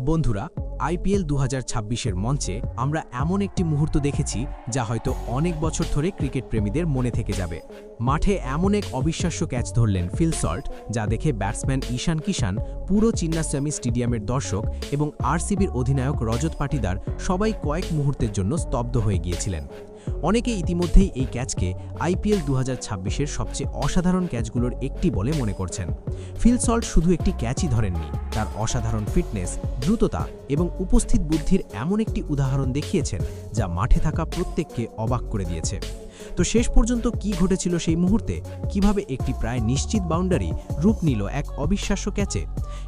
বন্ধুরা, আইপিএল ২০২৬-এর মঞ্চে আমরা এমন একটি মুহূর্ত দেখেছি যা হয়তো অনেক বছর ধরে ক্রিকেট প্রেমীদের মনে থেকে যাবে। মাঠে এমন এক অবিশ্বাস্য ক্যাচ ধরলেন ফিল সল্ট, যা দেখে ব্যাটসম্যান ঈশান কিষান, পুরো চিন্নাস্বামী স্টেডিয়ামের দর্শক এবং আরসিবির অধিনায়ক রজত পাটিদার সবাই কয়েক মুহূর্তের জন্য স্তব্ধ হয়ে গিয়েছিলেন। অনেকে ইতিমধ্যেই এই ক্যাচকে আইপিএল ২০২৬-এর সবচেয়ে অসাধারণ ক্যাচগুলোর একটি বলে মনে করছেন। ফিল সল্ট শুধু একটি ক্যাচই ধরেননি, তার অসাধারণ ফিটনেস, দ্রুততা এবং উপস্থিত বুদ্ধির এমন একটি উদাহরণ দেখিয়েছেন যা মাঠে থাকা প্রত্যেককে অবাক করে দিয়েছে। তো শেষ পর্যন্ত কি ঘটেছিল সেই মুহূর্তে, কিভাবে একটি প্রায় নিশ্চিত বাউন্ডারি রূপ নিল এক অবিশ্বাস্য ক্যাচে,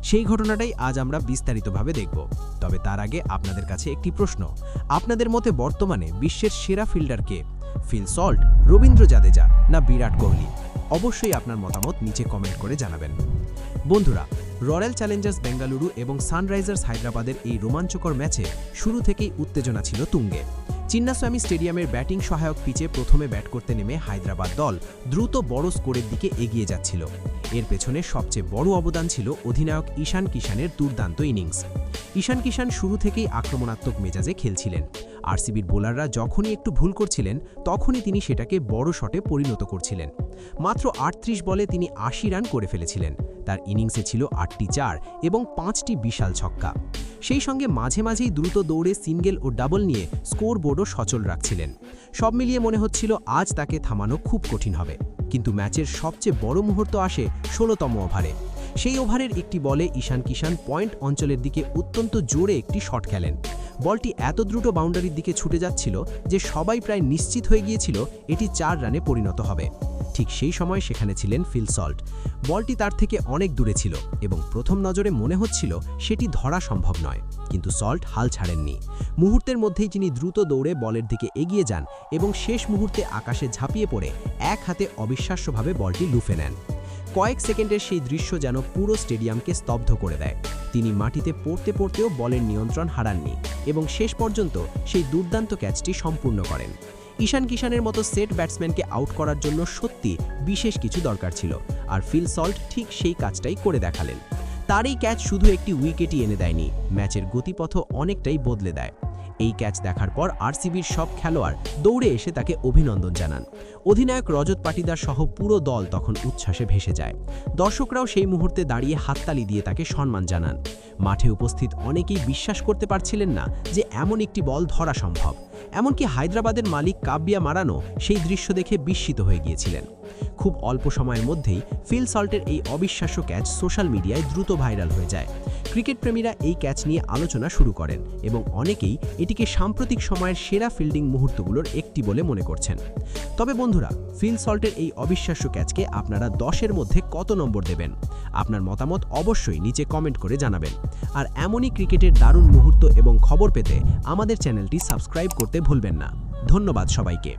সেই ঘটনাটাই আজ আমরা বিস্তারিতভাবে দেখব। তবে তার আগে আপনাদের কাছে একটি প্রশ্ন, আপনাদের মতে বর্তমানে বিশ্বের সেরা ফিল্ডার কে? ফিল সল্ট, রবীন্দ্র জাদেজা না বিরাট কোহলি? অবশ্যই আপনার মতামত নিচে কমেন্ট করে জানাবেন। বন্ধুরা, রয়্যাল চ্যালেঞ্জার্স বেঙ্গালুরু এবং সানরাইজার্স হায়দ্রাবাদের এই রোমাঞ্চকর ম্যাচে শুরু থেকেই উত্তেজনা ছিল তুঙ্গে। চিন্নাস্বামী স্টেডিয়ামের ব্যাটিং সহায়ক পিচে প্রথমে ব্যাট করতে নেমে হায়দ্রাবাদ দল দ্রুত বড় স্কোরের দিকে এগিয়ে যাচ্ছিল। এর পেছনে সবচেয়ে বড় অবদান ছিল অধিনায়ক ঈশান কিষানের দুর্দান্ত ইনিংস। ঈশান কিষান শুরু থেকেই আক্রমণাত্মক মেজাজে খেলছিলেন। আরসিবির বোলাররা যখনই একটু ভুল করছিলেন তখনই তিনি সেটাকে বড় শটে পরিণত করছিলেন। মাত্র ৩৮ বলে তিনি ৮০ রান করে ফেলেছিলেন। তার ইনিংসে ছিল ৮টি ৪ এবং ৫টি বিশাল ছক্কা। সেই সঙ্গে মাঝে মাঝেই দ্রুত দৌড়ে সিঙ্গেল ও ডাবল নিয়ে স্কোর বোর্ডও সচল রাখছিলেন। সব মিলিয়ে মনে হচ্ছিল আজ তাকে থামানো খুব কঠিন হবে। কিন্তু ম্যাচের সবচেয়ে বড় মুহূর্ত আসে ১৬তম ওভারে। সেই ওভারের একটি বলে ঈশান কিষান পয়েন্ট অঞ্চলের দিকে অত্যন্ত জোরে একটি শট খেলেন। বলটি এত দ্রুত বাউন্ডারির দিকে ছুটে যাচ্ছিল যে সবাই প্রায় নিশ্চিত হয়ে গিয়েছিল এটি ৪ রানে পরিণত হবে। ঠিক সেই সময় সেখানে ছিলেন ফিল সল্ট। বলটি তার থেকে অনেক দূরে ছিল এবং প্রথম নজরে মনে হচ্ছিল সেটি ধরা সম্ভব নয়, কিন্তু সল্ট হাল ছাড়েননি। মুহূর্তের মধ্যেই তিনি দ্রুত দৌড়ে বলের দিকে এগিয়ে যান এবং শেষ মুহূর্তে আকাশে ঝাঁপিয়ে পড়ে এক হাতে অবিশ্বাস্যভাবে বলটি লুফে নেন। কয়েক সেকেন্ডের সেই দৃশ্য যেন পুরো স্টেডিয়ামকে স্তব্ধ করে দেয়। তিনি মাটিতে পড়তে পড়তেও বলের নিয়ন্ত্রণ হারাননি এবং শেষ পর্যন্ত সেই দুর্দান্ত ক্যাচটি সম্পূর্ণ করেন। ঈশান কিষানের মতো সেট ব্যাটসম্যানকে আউট করার জন্য সত্যি বিশেষ কিছু দরকার ছিল, আর ফিল সল্ট ঠিক সেই কাজটাই করে দেখালেন। তার এই ক্যাচ শুধু একটি উইকেটই এনে দেয়নি, ম্যাচের গতিপথও অনেকটাই বদলে দেয়। এই ক্যাচ দেখার পর আরসিবির সব খেলোয়াড় দৌড়ে এসে তাকে অভিনন্দন জানান। অধিনায়ক রজত পাটিদার সহ পুরো দল তখন উচ্ছ্বাসে ভেসে যায়। দর্শকরাও সেই মুহূর্তে দাঁড়িয়ে হাততালি দিয়ে তাকে সম্মান জানান। মাঠে উপস্থিত অনেকেই বিশ্বাস করতে পারছিলেন না যে এমন একটি বল ধরা সম্ভব। এমনকি হায়দ্রাবাদের মালিক কাব্যা মারানো সেই দৃশ্য দেখে বিস্মিত হয়ে গিয়েছিলেন। খুব অল্প সময়ের মধ্যেই ফিল সল্টের এই অবিশ্বাস্য ক্যাচ সোশ্যাল মিডিয়ায় দ্রুত ভাইরাল হয়ে যায়। ক্রিকেট প্রেমীরা এই ক্যাচ নিয়ে আলোচনা শুরু করেন এবং অনেকেই এটিকে সাম্প্রতিক সময়ের সেরা ফিল্ডিং মুহূর্তগুলোর একটি বলে মনে করছেন। তবে বন্ধুরা, ফিল সল্টের এই অবিশ্বাস্য ক্যাচকে আপনারা 10-এর মধ্যে কত নম্বর দেবেন? আপনার মতামত অবশ্যই নিচে কমেন্ট করে জানাবেন। আর এমনই ক্রিকেটের দারুণ মুহূর্ত এবং খবর পেতে আমাদের চ্যানেলটি সাবস্ক্রাইব করতে ভুলবেন না। ধন্যবাদ সবাইকে।